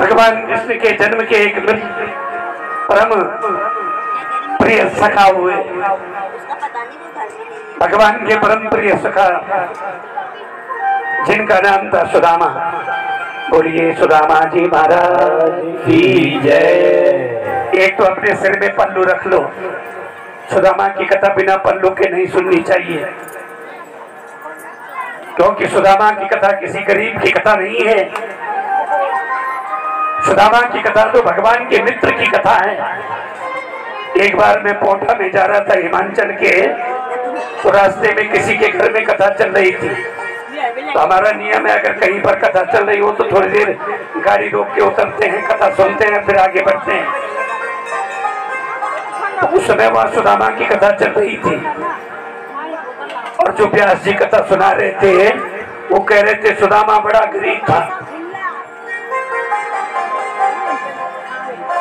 भगवान कृष्ण के जन्म के एक परम प्रिय सखा हुए, भगवान के परम प्रिय सखा जिनका नाम था सुदामा। बोलिए सुदामा जी महाराज की जय। एक तो अपने सिर में पल्लू रख लो, सुदामा की कथा बिना पल्लू के नहीं सुननी चाहिए, क्योंकि सुदामा की कथा किसी गरीब की कथा नहीं है। सुदामा की कथा तो भगवान के मित्र की कथा है। एक बार मैं पोटा में जा रहा था हिमाचल के, तो रास्ते में किसी के घर में कथा चल रही थी। तो हमारा नियम है, अगर कहीं पर कथा चल रही हो तो थोड़ी देर गाड़ी रोक के उतरते हैं, कथा सुनते हैं, फिर आगे बढ़ते हैं। तो उस समय वहां सुदामा की कथा चल रही थी, और जो व्यास जी कथा सुना रहे थे वो कह रहे थे सुदामा बड़ा गरीब था।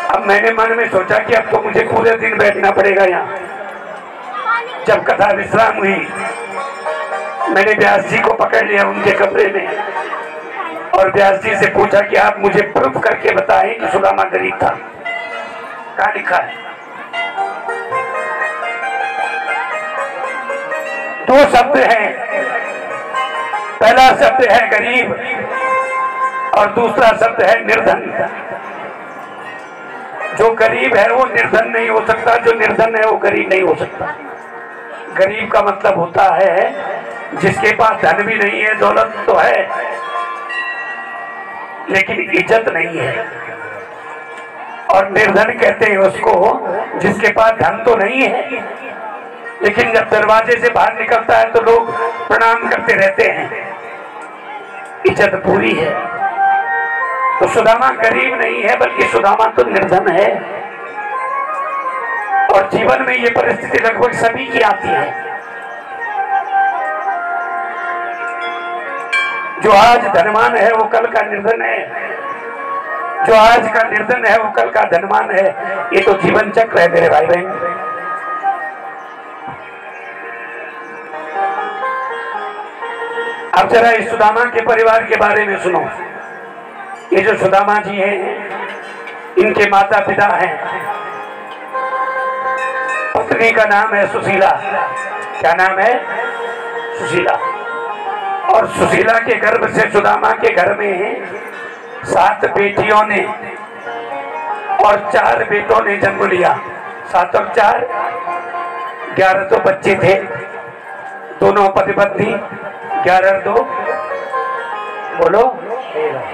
अब मैंने मन में सोचा कि अब तो मुझे पूरे दिन बैठना पड़ेगा यहाँ। जब कथा विश्राम हुई, मैंने व्यास जी को पकड़ लिया उनके कमरे में, और व्यास जी से पूछा कि आप मुझे प्रूफ करके बताएं कि सुदामा गरीब था। कहाँ लिखा है? दो शब्द हैं, पहला शब्द है गरीब और दूसरा शब्द है निर्धन। जो गरीब है वो निर्धन नहीं हो सकता, जो निर्धन है वो गरीब नहीं हो सकता। गरीब का मतलब होता है जिसके पास धन भी नहीं है, दौलत तो है लेकिन इज्जत नहीं है। और निर्धन कहते हैं उसको जिसके पास धन तो नहीं है, लेकिन जब दरवाजे से बाहर निकलता है तो लोग प्रणाम करते रहते हैं, इज्जत पूरी है। तो सुदामा गरीब नहीं है, बल्कि सुदामा तो निर्धन है। और जीवन में ये परिस्थिति लगभग सभी की आती है। जो आज धनवान है वो कल का निर्धन है, जो आज का निर्धन है वो कल का धनवान है। ये तो जीवन चक्र है मेरे भाई बहन। अब जरा इस सुदामा के परिवार के बारे में सुनो। ये जो सुदामा जी हैं, इनके माता पिता हैं। पत्नी का नाम है सुशीला। क्या नाम है? सुशीला। और सुशीला के गर्भ से सुदामा के घर में 7 बेटियों ने और 4 बेटों ने जन्म लिया। 7 और 4 11 तो बच्चे थे, दोनों पति पत्नी। 11 और 2 बोलो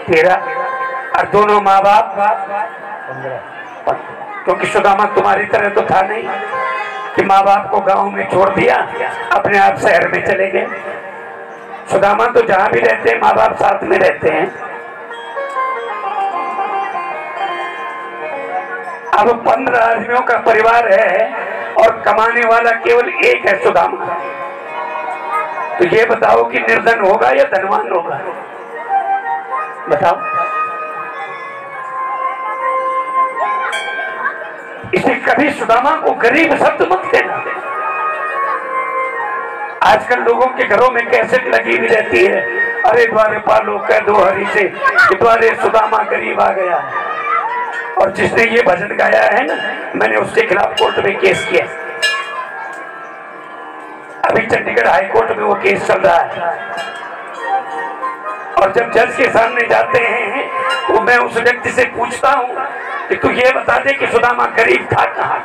13, और दोनों माँ बाप 15। क्योंकि सुदामा तुम्हारी तरह तो था नहीं कि माँ बाप को गांव में छोड़ दिया, अपने आप शहर में चले गए। सुदामा तो जहां भी रहते हैं माँ बाप साथ में रहते हैं। अब 15 आदमियों का परिवार है और कमाने वाला केवल एक है, सुदामा। तो ये बताओ कि निर्धन होगा या धनवान होगा? बताओ। इसे कभी सुदामा को गरीब शब्द मत कहना। आजकल लोगों के घरों में कैसेट लगी हुई रहती है, अरे द्वारे पालो कह दो हरि से, द्वारे सुदामा गरीब आ गया है। और जिसने ये भजन गाया है ना, मैंने उसके खिलाफ कोर्ट में केस किया। अभी चंडीगढ़ हाई कोर्ट में वो केस चल रहा है। और जब जज के सामने जाते हैं तो मैं उस व्यक्ति से पूछता हूं कि तू ये बता दे कि सुदामा गरीब था कहाँ?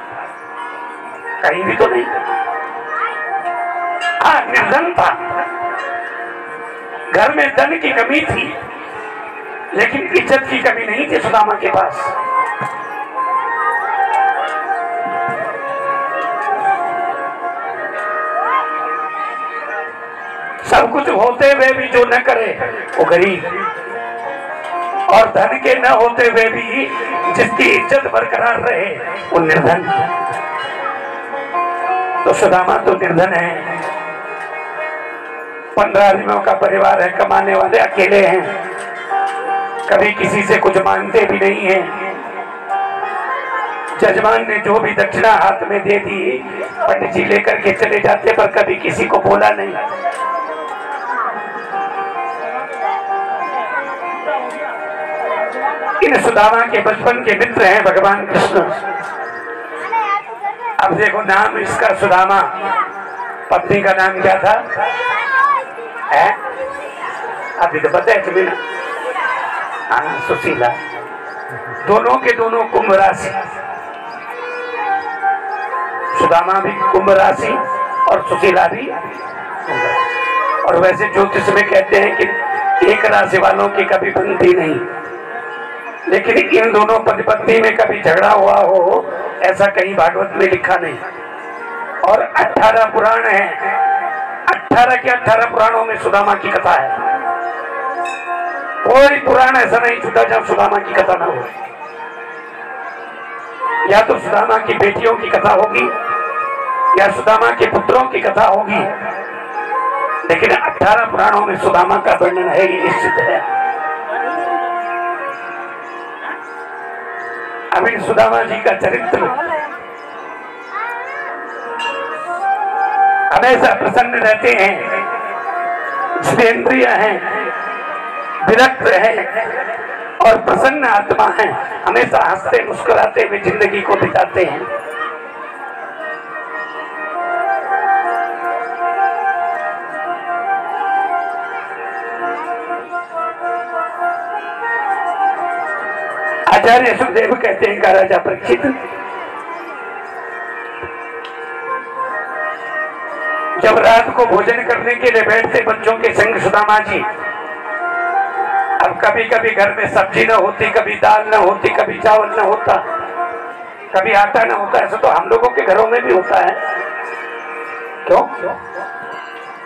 कहीं भी तो नहीं। हाँ, निर्धन था, घर में धन की कमी थी, लेकिन इज्जत की कमी नहीं थी सुदामा के पास। सब कुछ होते हुए भी जो न करे वो गरीब, और धन के न होते हुए भी जिसकी इज्जत बरकरार रहे वो निर्धन। तो सुदामा तो निर्धन है। 15 आदमियों का परिवार है, कमाने वाले अकेले हैं, कभी किसी से कुछ मांगते भी नहीं हैं। जजमान ने जो भी दक्षिणा हाथ में दे दी, पंडित जी लेकर के चले जाते, पर कभी किसी को बोला नहीं। इन सुदामा के बचपन के मित्र हैं भगवान कृष्ण। अब देखो नाम इसका सुदामा, पत्नी का नाम क्या था? है अभी तो पता है तुम्हें ना? हाँ, सुशीला। दोनों के दोनों कुंभ राशि, सुदामा भी कुंभ राशि और सुशीला भी। और वैसे ज्योतिष में कहते हैं कि एक राशि वालों की कभी बनती नहीं, लेकिन इन दोनों पति पत्नी में कभी झगड़ा हुआ हो ऐसा कहीं भागवत में लिखा नहीं। और 18 पुराण है, 18 के 18 पुराणों में सुदामा की कथा है। कोई पुराण ऐसा नहीं छूटा जब सुदामा की कथा ना हो। या तो सुदामा की बेटियों की कथा होगी या सुदामा के पुत्रों की कथा होगी, लेकिन 18 पुराणों में सुदामा का वर्णन है, ये निश्चित है। अभी सुदामा जी का चरित्र हमेशा प्रसन्न रहते हैं, जितेंद्रिय हैं, विरक्त हैं और प्रसन्न आत्मा हैं, हमेशा हंसते मुस्कुराते हुए जिंदगी को बिताते हैं। आचार्य सुखदेव कहते हैं का राजा परीक्षित, जब रात को भोजन करने के लिए बैठते बच्चों के संग सुदामा जी, अब कभी कभी घर में सब्जी न होती, कभी दाल न होती, कभी चावल न होता, कभी आटा न होता। ऐसा तो हम लोगों के घरों में भी होता है। क्यों?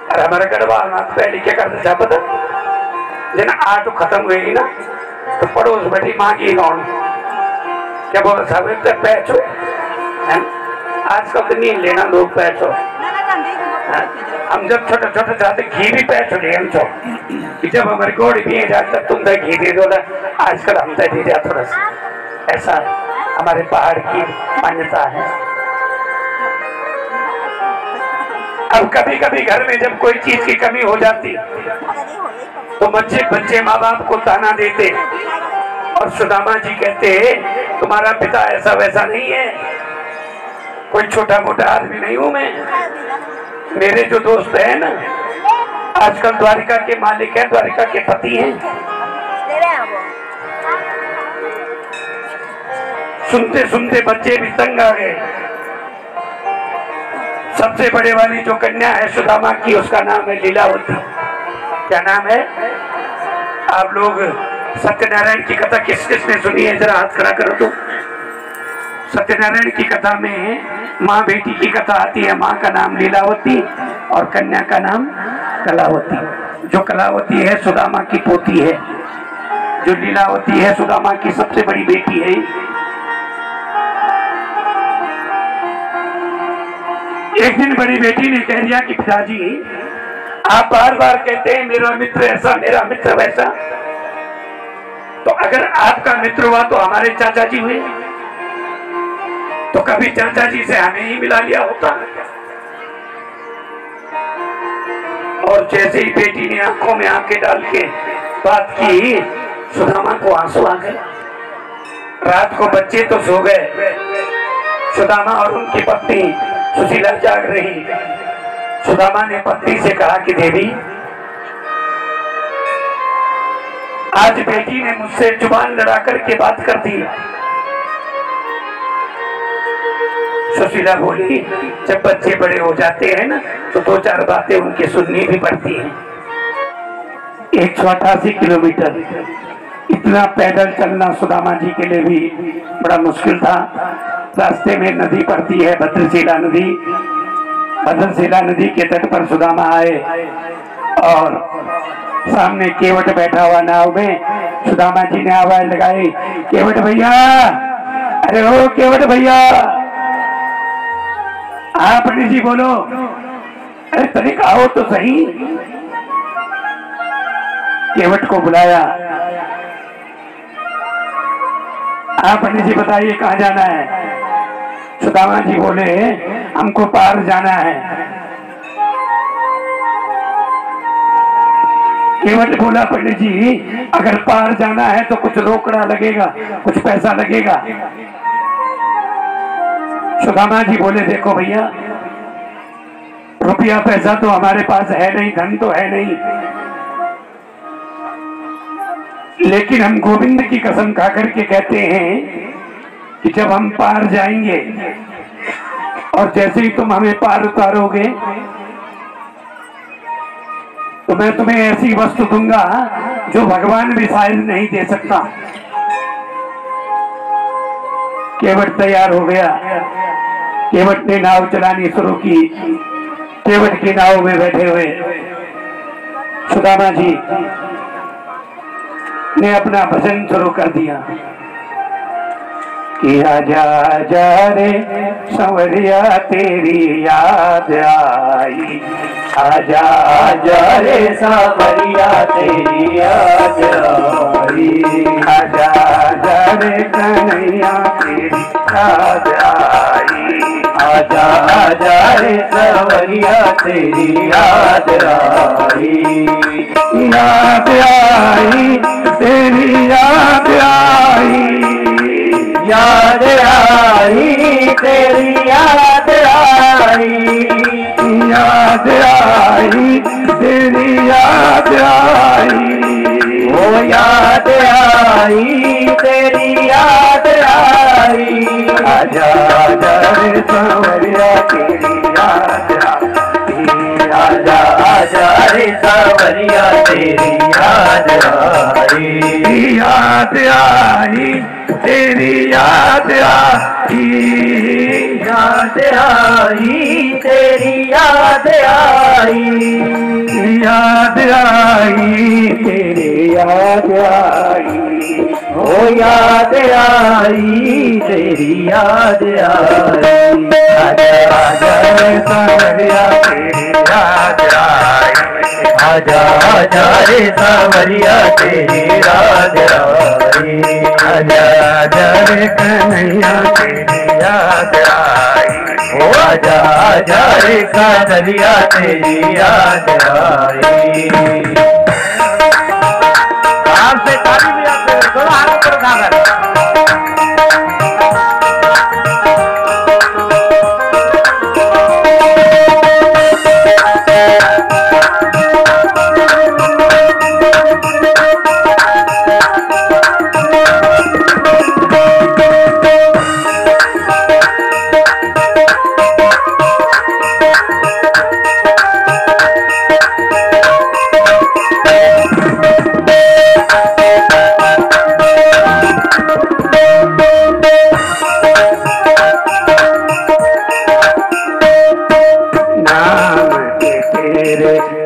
और हमारे गढ़वा पहले क्या करते था पता? जिन आटो खत्म हुएगी ना तो पड़ोस बैठी मांगी कौन क्या बोल साहब पैचो, आजकल तो नहीं लेना लोग पैचो। हम जब छोटे छोटे जाते घी भी पैचो ले हम चो, जब हमारी गोड़ी भी जाता तुम तो घी दे दो ना, आजकल हम तो दे दिया थोड़ा सा। ऐसा हमारे पहाड़ की मान्यता है। अब कभी कभी घर में जब कोई चीज की कमी हो जाती तो बच्चे माँ बाप को ताना देते और सुदामा जी कहते तुम्हारा पिता ऐसा वैसा नहीं है, कोई छोटा मोटा आदमी नहीं हूं मैं। मेरे जो दोस्त है ना आजकल द्वारिका के मालिक है, द्वारिका के पति हैं। सुनते सुनते बच्चे भी तंग आ गए। सबसे बड़े वाली जो कन्या है सुदामा की, उसका नाम है लीलावती। क्या नाम है? आप लोग सत्यनारायण की कथा किस किसने सुनी है? जरा हाथ खड़ा करो तो। सत्यनारायण की कथा में माँ बेटी की कथा आती है। माँ का नाम लीलावती और कन्या का नाम कलावती। जो कलावती है सुदामा की पोती है, जो लीलावती है सुदामा की सबसे बड़ी बेटी है। एक दिन बड़ी बेटी ने कह दिया कि पिताजी आप बार बार कहते हैं मेरा मित्र ऐसा, मेरा मित्र वैसा, तो अगर आपका मित्र हुआ तो हमारे चाचा जी हुए, तो कभी चाचा जी से हमें ही मिला लिया होता। और जैसे ही बेटी ने आंखों में आंखें डाल के बात की, सुदामा को आंसू आ गए। रात को बच्चे तो सो गए, सुदामा और उनकी पत्नी सुशीला जाग रही। सुदामा ने पत्नी से कहा कि देवी आज बेटी ने मुझसे जुबान लड़ा करके बात कर दी। सुशीला बोली जब बच्चे बड़े हो जाते हैं ना तो दो चार बातें उनकी सुननी भी पड़ती हैं। 188 किलोमीटर इतना पैदल चलना सुदामा जी के लिए भी बड़ा मुश्किल था। रास्ते में नदी पड़ती है, भद्रशिला नदी। भद्रशिला नदी के तट पर सुदामा आए और सामने केवट बैठा हुआ नाव में सुदामा जी ने आवाज लगाई, केवट भैया, अरे ओ केवट भैया। हाँ पंडित जी बोलो। अरे तनिक आओ तो सही। केवट को बुलाया। हाँ पंडित जी बताइए कहाँ जाना है? सुदामा जी बोले हमको पार जाना है। केवट बोला पंडित जी अगर पार जाना है तो कुछ रोकड़ा लगेगा, कुछ पैसा लगेगा। सुदामा जी बोले देखो भैया, रुपया पैसा तो हमारे पास है नहीं, धन तो है नहीं, लेकिन हम गोविंद की कसम खा करके कहते हैं कि जब हम पार जाएंगे और जैसे ही तुम हमें पार उतारोगे तो मैं तुम्हें ऐसी वस्तु दूंगा जो भगवान भी शायद नहीं दे सकता। केवट तैयार हो गया। केवट ने नाव चलानी शुरू की। केवट की नाव में बैठे हुए सुदामा जी ने अपना भजन शुरू कर दिया कि आजा आजा रे संवरिया तेरी याद आई, आजा आजा रे सांवरिया तेरी याद आई, आजा आजा रे कन्हैया तेरी याद आई, आजा आजा रे सांवरिया तेरी याद आई, याद आई तेरी याद आई, याद आई तेरी याद आई, याद आई तेरी याद आई, ओ याद आई तेरी याद आई, आजा आजा रे सांवरिया तेरी याद आई, आजा आजा रे सांवरिया तेरी याद आई, याद आई तेरी याद आई, याद आई तेरी याद आई, याद आई तेरी याद आई, ओ याद आई तेरी याद आई, आजा आजा रे सांवरिया तेरी याद आई, आजा आजा रे सांवरिया तेरी याद आई, आजा आजा रे कन्हैया तेरी याद आई, ओ आजा आजा रे सांवरिया तेरी याद आई। आपसे ताली भी आते दोनों हाथों पर उठाकर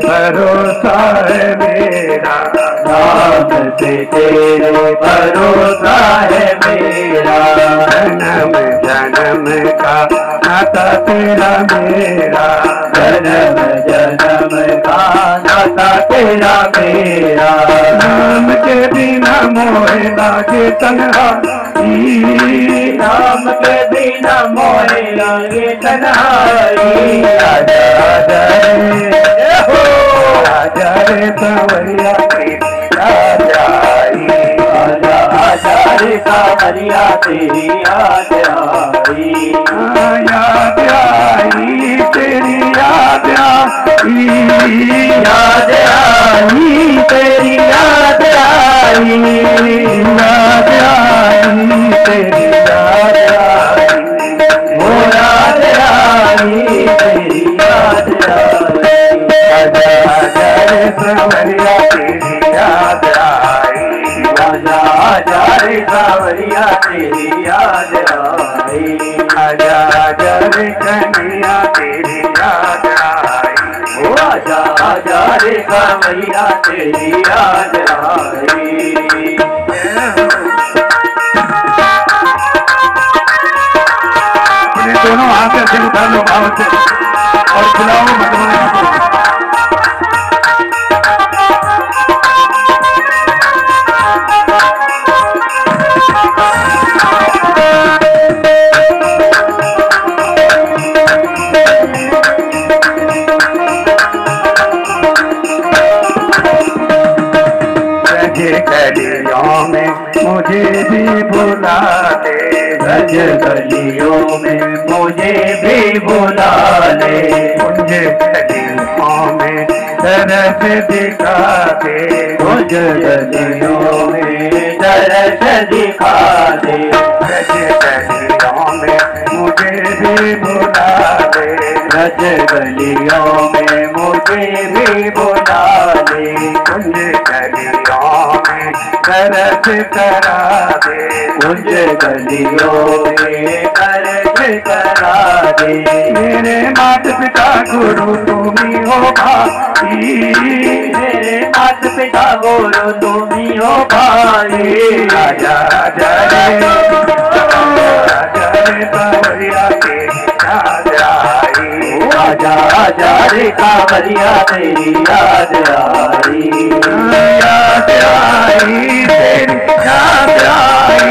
भरोसा है मेरा, नाम से तेरे भरोसा है मेरा, जन्म जन्म का नाता तेरा मेरा, जन्म जन्म का नाता तेरा मेरा, नाम के बिना मोहे लागे तन्हाई, नाम के बिना मोहे लागे तन्हाई, आजा आजा आजा रे सांवरिया तेरी याद आई, आजा आजा रे सांवरिया तेरी याद आई, याद आई तेरी याद आई, याद आई तेरी याद आई, याद आई तेरी याद आई, ओ याद आई तेरी याद आई, आजा आजा रे सांवरिया तेरी याद आई, आजा आजा रे सांवरिया तेरी याद आई, आजा आजा रे कन्हैया तेरी याद आई, ओ आजा आजा रे सांवरिया तेरी याद आई। अपने दोनों हाथ से उठा लो भाव से और बुलाओ भगवान को। मुझे भी बुला ले, ब्रज गलियों में मुझे भी बुला ले, मुझे गलियों में तरस दिखा दे, मुझे गलियों में तरस दिखा दे, ब्रज गलियों में मुझे भी बुला ले, ब्रज गलियों में मुझे भी बुला ले, कुंज गलियों में तरस करा दे, कुंज गलियों में तरस करा दे, मेरे माता पिता गुरु तुम ही हो भाई, मेरे माता पिता गुरु तुम ही हो भाई, राजा राजा रे बावरिया के याद आई, आजा आजा रे कांवरिया तेरी याद आई, याद आई तेरी याद आई,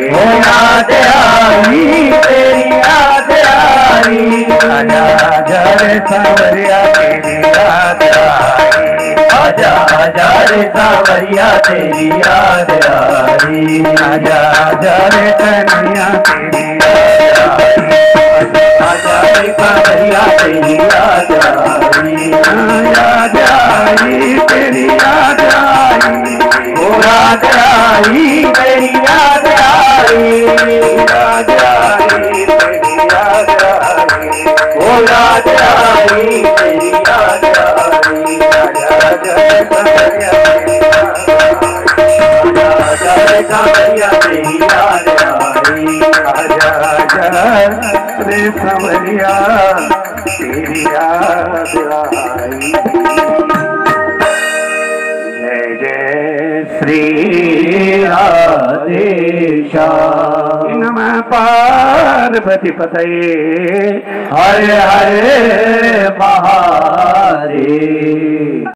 ओ याद आई तेरी याद आई, राजा राजा रे बावरिया तेरी याद आई, आजा आजा रे कांवरिया तेरी याद आई, राजा राजा रे कन्हैया तेरी याद आई, आजा रे कांवरिया तेरी याद आई, याद आई तेरी याद आई, ओ याद आई तेरी याद आई, याद आई तेरी याद आई, ओ याद आई तेरी याद आई, राजा राजा रे बावरिया तेरी आजा रे कांवरिया तेरी याद आई, आजा आजा रे सांवरिया तेरी याद आई। जय जय श्री राधेश्याम, नमः पार्वती पतये हरे हरे